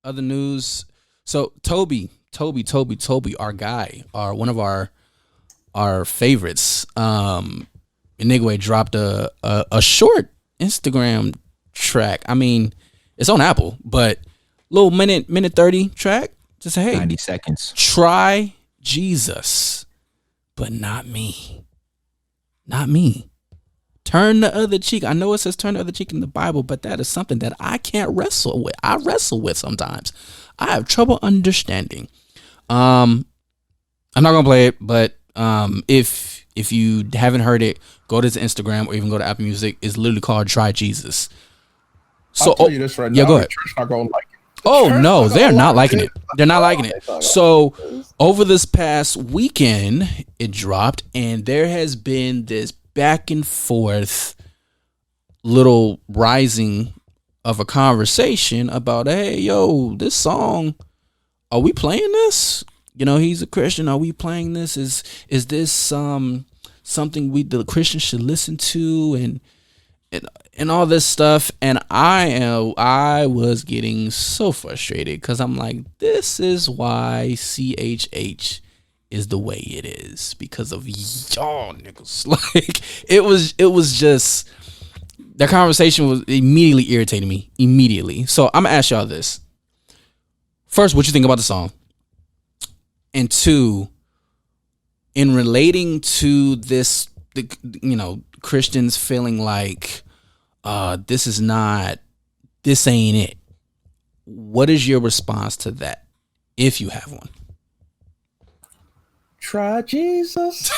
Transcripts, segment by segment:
Other news. So Toby, our guy, one of our favorites. Inigwe dropped a short Instagram track. I mean, it's on Apple, but little minute 30 track. Just say, hey, 90 seconds. Try Jesus, but not me. Not me. Turn the other cheek. I know it says turn the other cheek in the Bible, but that is something that I can't wrestle with. I wrestle with sometimes. I have trouble understanding. I'm not gonna play it, but if you haven't heard it, go to his Instagram or even go to Apple Music. It's literally called Try Jesus. So I'll tell you this right now. Yeah, go ahead. The church not gonna like it. Oh no, they're not liking it. They're not liking it. So over this past weekend, it dropped, and there has been this back and forth little rising of a conversation about, hey, yo, this song, are we playing this? You know, he's a Christian. Are we playing this? Is this something the Christians should listen to and all this stuff? And I was getting so frustrated because I'm like, this is why CHH is the way it is, because of y'all niggas. Like it was just, that conversation was immediately irritating me immediately. So I'm gonna ask y'all this. First, what you think about the song? And two, in relating to this, Christians feeling like this ain't it. What is your response to that, if you have one? Try Jesus,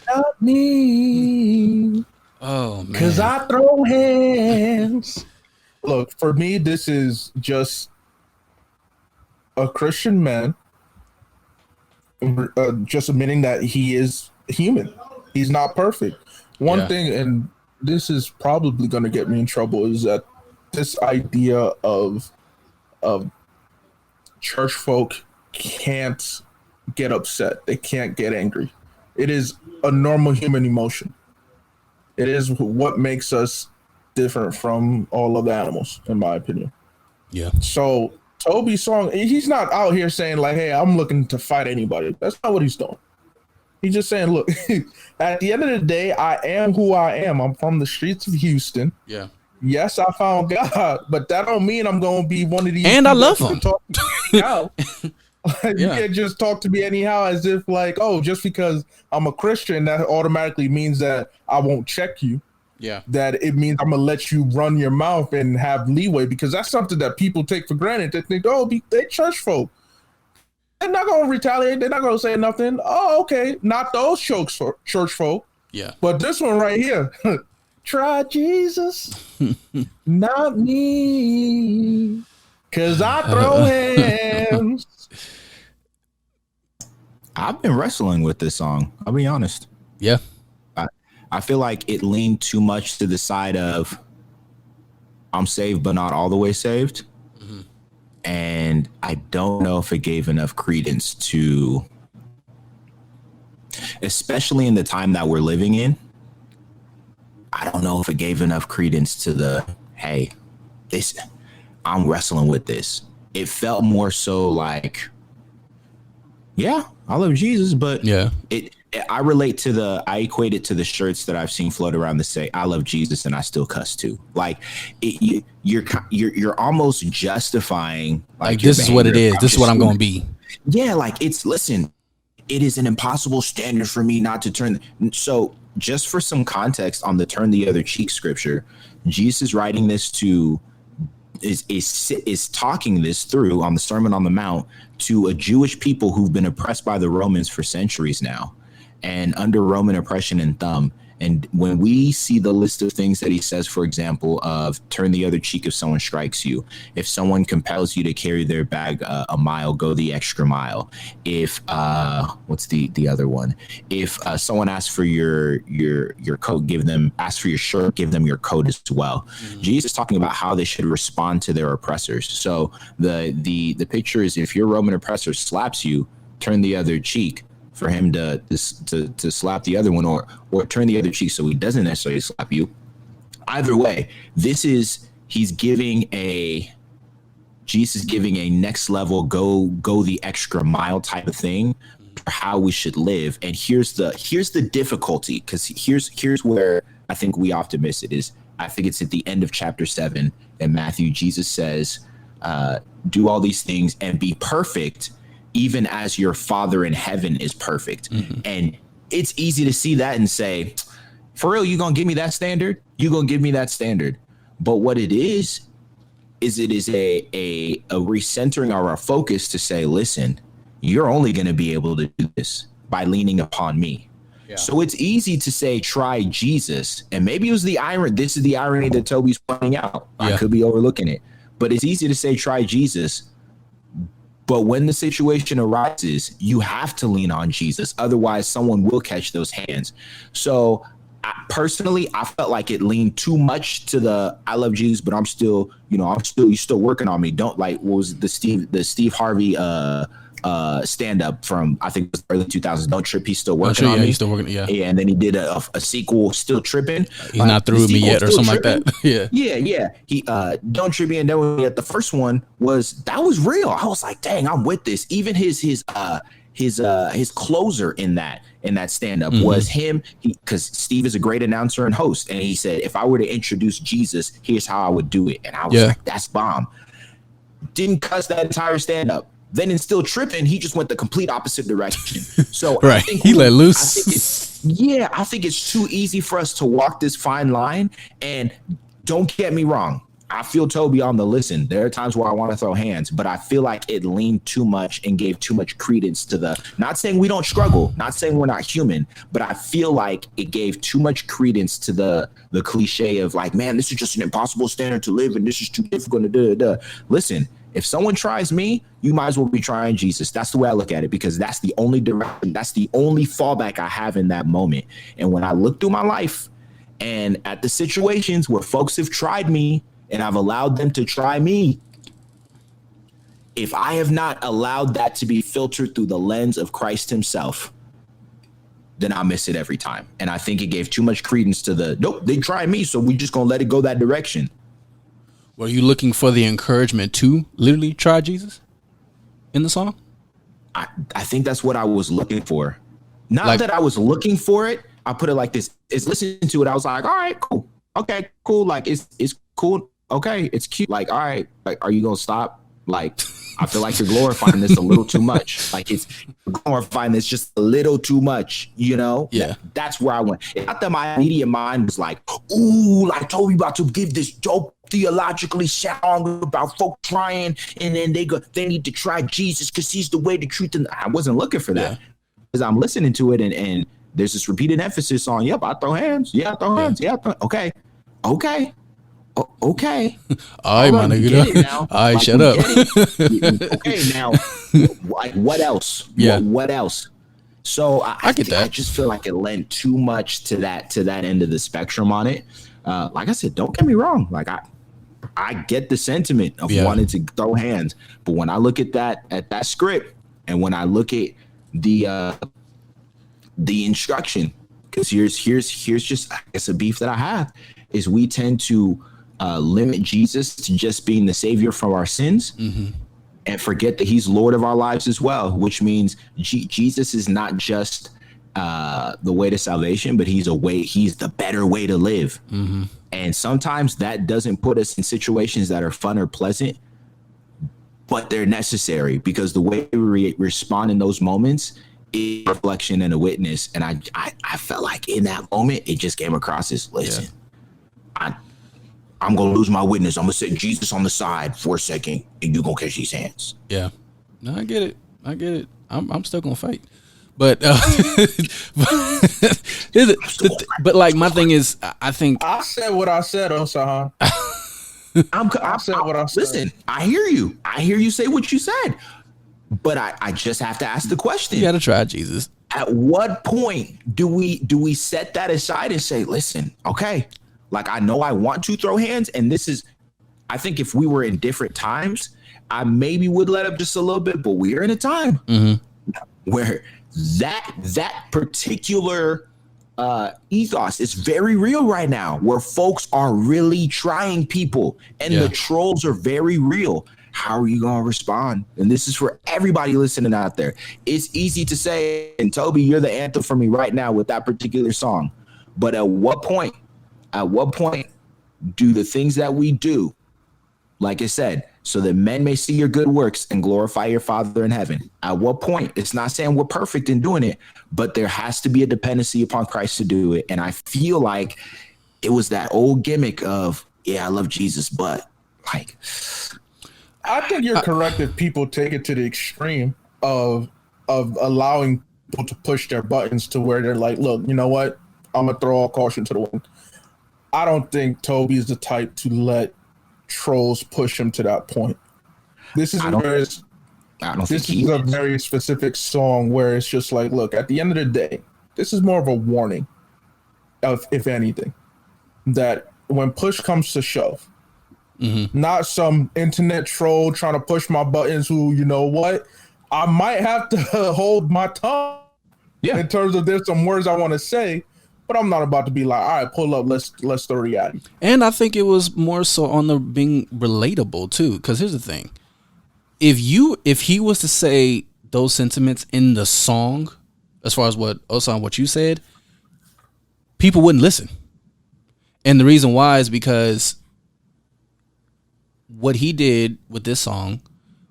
not me. Oh man, because I throw hands. Look, for me, this is just a Christian man just admitting that he is human. He's not perfect. One thing, and this is probably going to get me in trouble, is that this idea of church folk can't get upset. They can't get angry. It is a normal human emotion. It is what makes us different from all other animals, in my opinion. Yeah. So Toby's song, he's not out here saying like, hey, I'm looking to fight anybody. That's not what he's doing. He's just saying, look, at the end of the day, I am who I am. I'm from the streets of Houston. Yeah. Yes, I found God, but that don't mean I'm going to be one of these. And I love him. You can't just talk to me anyhow as if like, oh, just because I'm a Christian, that automatically means that I won't check you. Yeah. That it means I'm going to let you run your mouth and have leeway, because that's something that people take for granted. They think, oh, they church folk. They're not going to retaliate. They're not going to say nothing. Oh, okay. Not those church folk. Yeah. But this one right here. Try Jesus, not me, because I throw hands. I've been wrestling with this song. I'll be honest. Yeah. I feel like it leaned too much to the side of I'm saved, but not all the way saved. Mm-hmm. And I don't know if it gave enough credence to, especially in the time that we're living in, I don't know if it gave enough credence to the, hey, I'm wrestling with this. It felt more so like, yeah, I love Jesus, but I equate it to the shirts that I've seen float around that say I love Jesus and I still cuss too. Like you're almost justifying like this is what it is. This is what I'm going to be. Yeah, like listen, it is an impossible standard for me not to turn. So just for some context on the turn the other cheek scripture, Jesus writing this to is talking this through on the Sermon on the Mount to a Jewish people who've been oppressed by the Romans for centuries now and under Roman oppression and thumb. And when we see the list of things that he says, for example, of turn the other cheek if someone strikes you, if someone compels you to carry their bag a mile, go the extra mile. If what's the other one? If someone asks for your coat, ask for your shirt, give them your coat as well. Mm-hmm. Jesus is talking about how they should respond to their oppressors. So the picture is, if your Roman oppressor slaps you, turn the other cheek for him to slap the other one, or turn the other cheek so he doesn't necessarily slap you. Either way, this is Jesus giving a next level, go the extra mile type of thing for how we should live. And here's the difficulty, because here's where I think we often miss it is, I think it's at the end of chapter 7 in Matthew. Jesus says, do all these things and be perfect, even as your Father in heaven is perfect. Mm-hmm. And it's easy to see that and say, for real, you gonna give me that standard? You gonna give me that standard? But what it is it is a recentering our focus to say, listen, you're only going to be able to do this by leaning upon me. Yeah. So it's easy to say, try Jesus. And maybe it was the irony. This is the irony that Toby's pointing out. Yeah. I could be overlooking it. But it's easy to say, try Jesus. But when the situation arises, you have to lean on Jesus. Otherwise, someone will catch those hands. So personally, I felt like it leaned too much to the I love Jesus, but you're still working on me. Don't, like, what was the Steve Harvey stand up from, I think it was early 2000s. Don't trip, he's still working on me. He's still working, yeah. And then he did a sequel, Still Tripping. He's not through with me yet, or something tripping. Like that. Yeah. He Don't Trip Me, and then when the first one was real. I was like, dang, I'm with this. Even his closer in that stand-up was him, because Steve is a great announcer and host, and he said, if I were to introduce Jesus, here's how I would do it. And I was like, that's bomb. Didn't cuss that entire stand-up. Then in Still Tripping, he just went the complete opposite direction. So right. I think he let loose. I think it's too easy for us to walk this fine line. And don't get me wrong, I feel Toby on the listen. There are times where I want to throw hands, but I feel like it leaned too much and gave too much credence to the, not saying we don't struggle, not saying we're not human, but I feel like it gave too much credence to the cliche of like, man, this is just an impossible standard to live and this is too difficult to do. Listen, if someone tries me, you might as well be trying Jesus. That's the way I look at it, because that's the only direction, that's the only fallback I have in that moment. And when I look through my life and at the situations where folks have tried me, and I've allowed them to try me, if I have not allowed that to be filtered through the lens of Christ himself, then I miss it every time. And I think it gave too much credence to the, nope, they tried me, so we just gonna let it go that direction. Were you looking for the encouragement to literally try Jesus in the song? I think that's what I was looking for. Not that I was looking for it. I put it like this. Is listening to it, I was like, all right, cool. Okay, cool. Like, it's cool. Okay, it's cute. Like, all right, like, are you gonna stop? Like, I feel like you're glorifying this a little too much. Like, it's glorifying this just a little too much, you know? Yeah. That's where I went. It's not that my immediate mind was like, ooh, like Toby about to give this dope theologically song about folk trying, and then they need to try Jesus because he's the way, the truth. And I wasn't looking for that, because I'm listening to it, and there's this repeated emphasis on, yep, I throw hands. Yeah, I throw hands. Yeah, okay. Okay. All right, my nigga. All right, like, shut up. Okay, now, like, what else? Yeah. What else? So I get that. I just feel like it lent too much to that end of the spectrum on it. Like I said, don't get me wrong. Like, I get the sentiment of wanting to throw hands, but when I look at that script, and when I look at the instruction, because here's just, I guess, a beef that I have, is we tend to limit Jesus to just being the savior from our sins, and forget that he's Lord of our lives as well, which means Jesus is not just the way to salvation, but he's the better way to live. And sometimes that doesn't put us in situations that are fun or pleasant, but they're necessary, because the way we respond in those moments is a reflection and a witness. And I felt like in that moment, it just came across as, listen, I'm going to lose my witness. I'm going to set Jesus on the side for a second, and you're going to catch these hands. Yeah. No, I get it. I'm still going to fight. But but like, my thing is, I think I said what I said, Osahan. I said what I said. Listen, I hear you. I hear you say what you said. But I just have to ask the question. You got to try Jesus. At what point do we set that aside and say, listen, okay, like, I know I want to throw hands, and this is, I think if we were in different times, I maybe would let up just a little bit, but we are in a time where that particular ethos is very real right now, where folks are really trying people, and the trolls are very real. How are you gonna respond? And this is for everybody listening out there. It's easy to say, and Toby, you're the anthem for me right now with that particular song. But at what point do the things that we do, like I said, so that men may see your good works and glorify your Father in heaven? At what point? It's not saying we're perfect in doing it, but there has to be a dependency upon Christ to do it. And I feel like it was that old gimmick of, yeah, I love Jesus, but like, I think you're correct if people take it to the extreme of allowing people to push their buttons to where they're like, look, you know what? I'm gonna throw all caution to the wind. I don't think Toby is the type to let trolls push him to that point. This is a very specific song where it's just like, look, at the end of the day, this is more of a warning of, if anything, that when push comes to shove, not some internet troll trying to push my buttons who, you know what, I might have to hold my tongue in terms of there's some words I want to say, but I'm not about to be like, all right, pull up, let's throw the at. And I think it was more so on the being relatable too, because here's the thing: if he was to say those sentiments in the song, as far as what you said, people wouldn't listen. And the reason why is because what he did with this song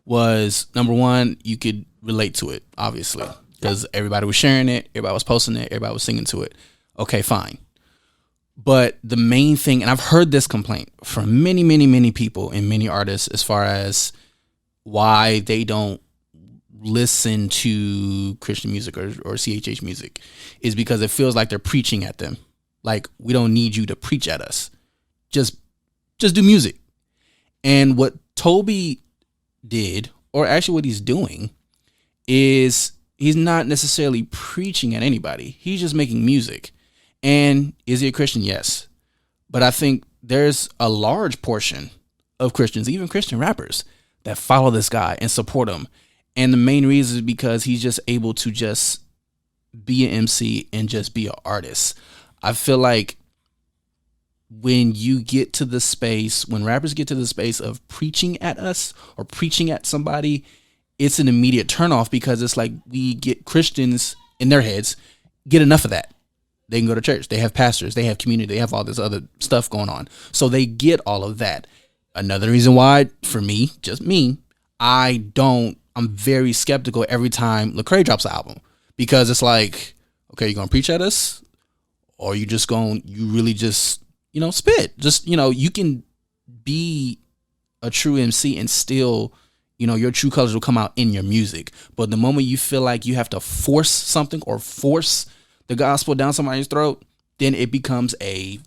was, number one, you could relate to it, obviously, because everybody was sharing it, everybody was posting it, everybody was singing to it. Okay, fine. But the main thing, and I've heard this complaint from many, many, many people and many artists as far as why they don't listen to Christian music or CHH music, is because it feels like they're preaching at them. Like, we don't need you to preach at us. Just do music. And what Toby did, or actually what he's doing, is he's not necessarily preaching at anybody. He's just making music. And is he a Christian? Yes. But I think there's a large portion of Christians, even Christian rappers, that follow this guy and support him. And the main reason is because he's just able to just be an MC and just be an artist. I feel like when you get to the space, when rappers get to the space of preaching at us or preaching at somebody, it's an immediate turnoff, because it's like, we get Christians in their heads, get enough of that. They can go to church. They have pastors. They have community. They have all this other stuff going on. So they get all of that. Another reason why, for me, just me, I'm very skeptical every time Lecrae drops an album, because it's like, okay, you going to preach at us, or you really just, spit. Just, you can be a true MC and still, your true colors will come out in your music. But the moment you feel like you have to force something or force the gospel down somebody's throat, then it becomes a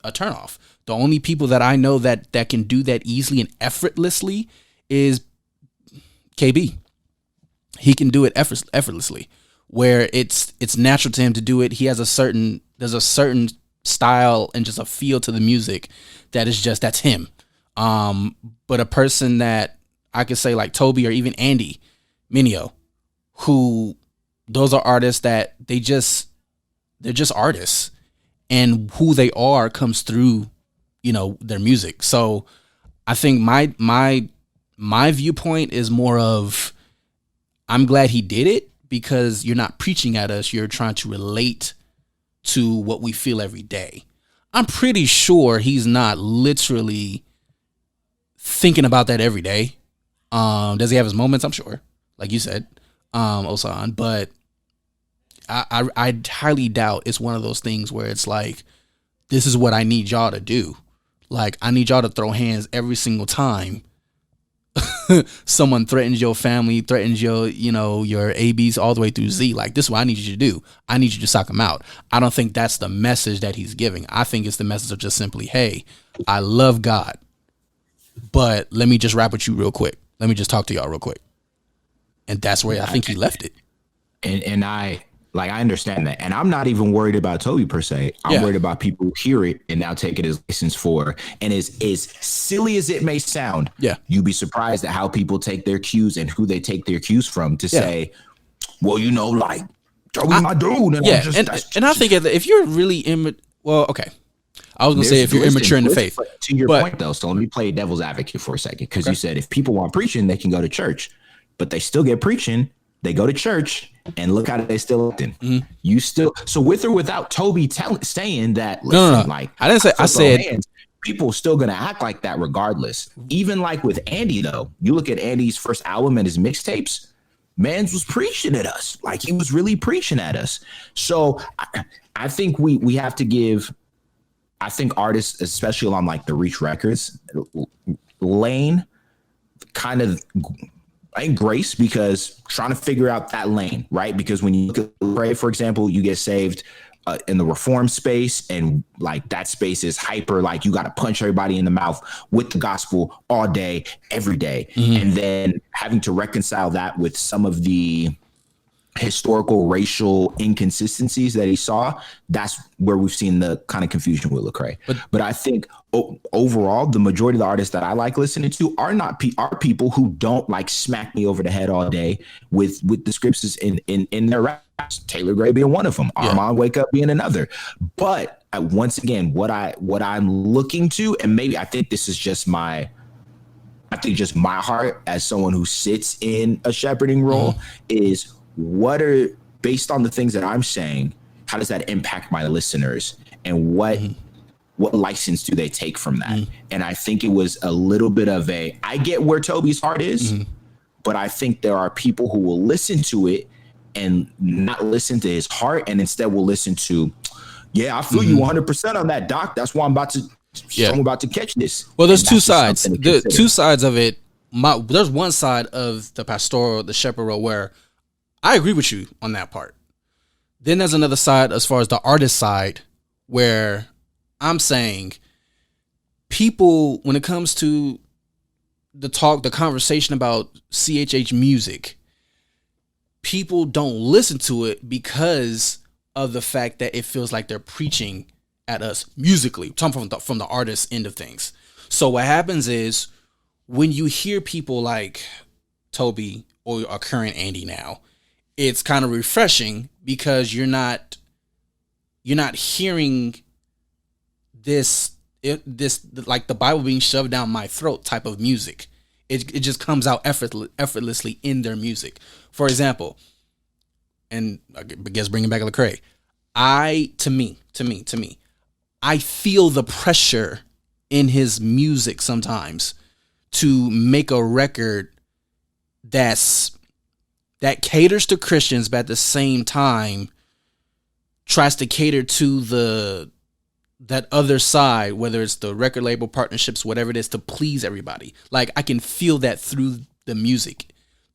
turnoff. The only people that I know that can do that easily and effortlessly is KB. He can do it effortlessly, where it's natural to him to do it. There's a certain style and just a feel to the music that's him. But a person that I could say like Toby or even Andy Mineo, who, those are artists that they're just artists, and who they are comes through, their music. So I think my viewpoint is more of, I'm glad he did it, because you're not preaching at us. You're trying to relate to what we feel every day. I'm pretty sure he's not literally thinking about that every day. Does he have his moments? I'm sure, like you said, Osan, but I highly doubt it's one of those things where it's like, this is what I need y'all to do. Like, I need y'all to throw hands every single time someone threatens your family, threatens your ABs all the way through Z. Like, this is what I need you to do. I need you to sock them out. I don't think that's the message that he's giving. I think it's the message of just simply, hey, I love God, but let me just rap with you real quick. Let me just talk to y'all real quick. And that's where I think he left it. And I understand that. And I'm not even worried about Toby per se. I'm worried about people who hear it and now take it as license for. And as silly as it may sound, you'd be surprised at how people take their cues and who they take their cues from to say, well, like, Toby, my dude. And yeah, and I think if you're really okay. I was gonna say if you're immature in the faith. To your point though, so let me play devil's advocate for a second, because you said if people want preaching, they can go to church, but they still get preaching. They go to church, and look how they still acting. Mm-hmm. You still, so with or without Toby saying that. Listen, no. Like I didn't say. I said hands, people still gonna act like that regardless. Even like with Andy though, you look at Andy's first album and his mixtapes. Mans was preaching at us, like he was really preaching at us. So I think we have to give. I think artists, especially on like the Reach Records lane, kind of ain't grace, because trying to figure out that lane, right? Because when you look at Lecrae, for example, you get saved in the reform space, and like that space is hyper, like you got to punch everybody in the mouth with the gospel all day, every day. Mm-hmm. And then having to reconcile that with some of the historical racial inconsistencies that he saw, that's where we've seen the kind of confusion with Lecrae. But I think overall, the majority of the artists that I like listening to are people who don't like smack me over the head all day with the scripts in their raps. Taylor Gray being one of them, Armand Wake Up being another. But once again, what I'm looking to, and maybe I think this is just my heart as someone who sits in a shepherding role, is what are, based on the things that I'm saying, how does that impact my listeners, and what license do they take from that? And I think it was a little bit of I get where Toby's heart is, but I think there are people who will listen to it and not listen to his heart, and instead will listen to, I feel you 100% on that, Doc. That's why I'm about to catch this. Well, there's two sides. The two sides of it. There's one side of the shepherd role where I agree with you on that part. Then there's another side as far as the artist side, where I'm saying people, when it comes to the conversation about CHH music, people don't listen to it because of the fact that it feels like they're preaching at us musically. I'm talking from the artist end of things. So what happens is when you hear people like Toby or our current Andy now, it's kind of refreshing because you're not hearing this like the Bible being shoved down my throat type of music. It just comes out effortlessly in their music. For example, and I guess bringing back Lecrae, to me, I feel the pressure in his music sometimes to make a record that caters to Christians, but at the same time tries to cater to that other side, whether it's the record label partnerships, whatever it is, to please everybody. Like I can feel that through the music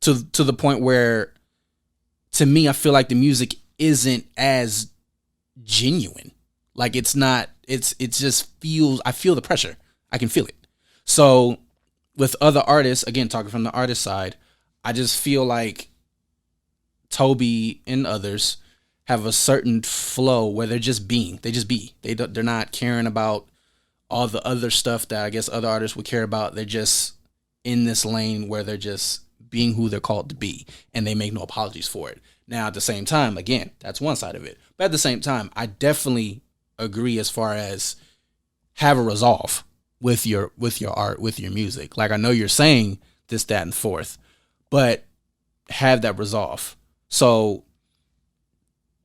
to the point where, to me, I feel like the music isn't as genuine. Like it's not, it just feels, I feel the pressure. I can feel it. So with other artists, again, talking from the artist side, I just feel like Toby and others have a certain flow where they're just being. They're not caring about all the other stuff that I guess other artists would care about. They're just in this lane where they're just being who they're called to be, and they make no apologies for it. Now, at the same time, again, that's one side of it. But at the same time, I definitely agree as far as have a resolve with your art, with your music. Like I know you're saying this, that, and forth, but have that resolve. So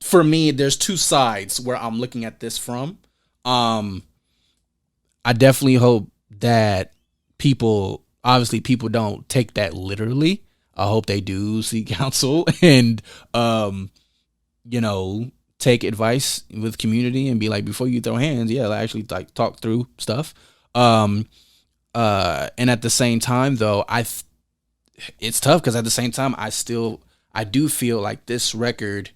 for me, there's two sides where I'm looking at this from. I definitely hope that people don't take that literally. I hope they do seek counsel and, take advice with community and be like, before you throw hands, actually like talk through stuff. And at the same time though, it's tough because at the same time, I do feel like this record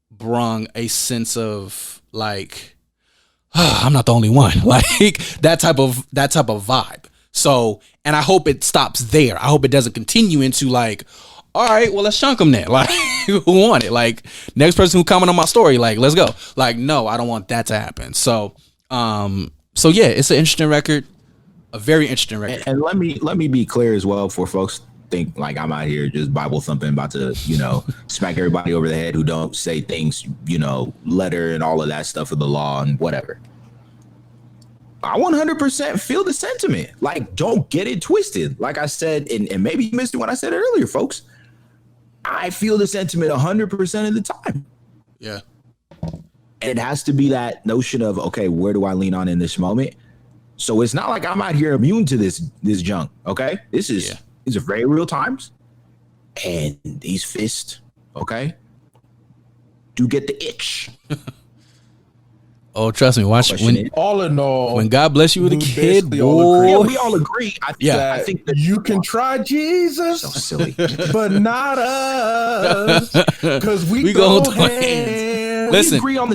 brung a sense of like, I'm not the only one, like that type of vibe. So, and I hope it stops there. I hope it doesn't continue into like, all right, well, let's chunk them then. Like, who want it? Like, next person who comment on my story, like, let's go. Like, no, I don't want that to happen. So, it's an interesting record, a very interesting record. And let me be clear as well for folks. think like I'm out here just Bible thumping, about to, smack everybody over the head who don't say things, letter and all of that stuff of the law and whatever. I 100% feel the sentiment. Like, don't get it twisted. Like I said, and maybe you missed it when I said it earlier, folks. I feel the sentiment 100% of the time. Yeah. And it has to be that notion of, okay, where do I lean on in this moment? So it's not like I'm out here immune to this junk, okay? These are very real times. And these fists, okay, do get the itch. Oh, trust me. Watch when. All in all, when God bless you with a kid, boy. Yeah, we all agree. I think that you can try Jesus, so silly, but not us, because we go go hands. Listen, we agree on the